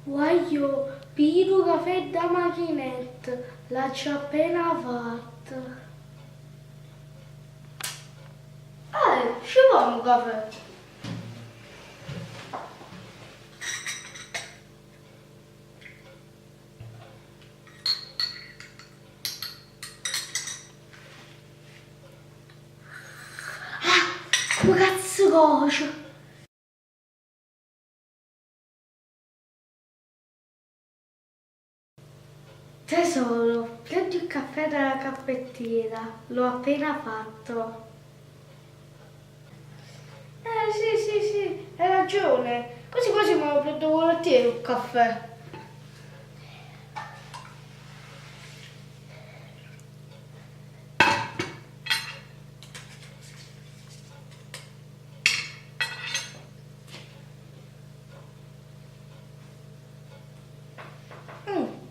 Guaglio, pido caffè da macchinetta, l'ho appena fatta. Ci vuole un caffè. Come cazzo cocio? Tesoro, prendi il caffè dalla caffettiera, l'ho appena fatto. Sì, hai ragione. Quasi quasi me lo prendo volentieri un caffè.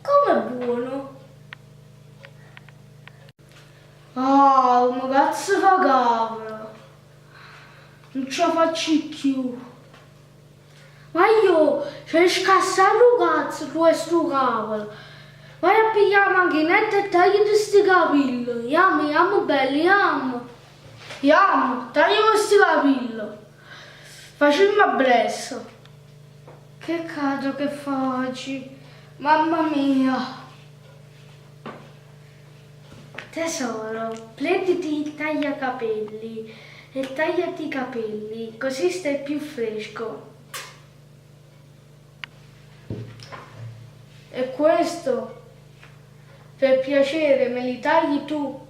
Come buono. Ma cazzo fa cavolo. Non ce la faccio più. Ma io c'è scassato cazzo questo cavolo. Vai a pigliare la macchinetta e tagliati sti capelli. Yam, belli, yam. Yam, taglia questi capelli. Facciamo presto. Che cazzo che faccio? Mamma mia. Tesoro, prenditi il tagliacapelli e tagliati i capelli, così stai più fresco. E questo, per piacere, me li tagli tu.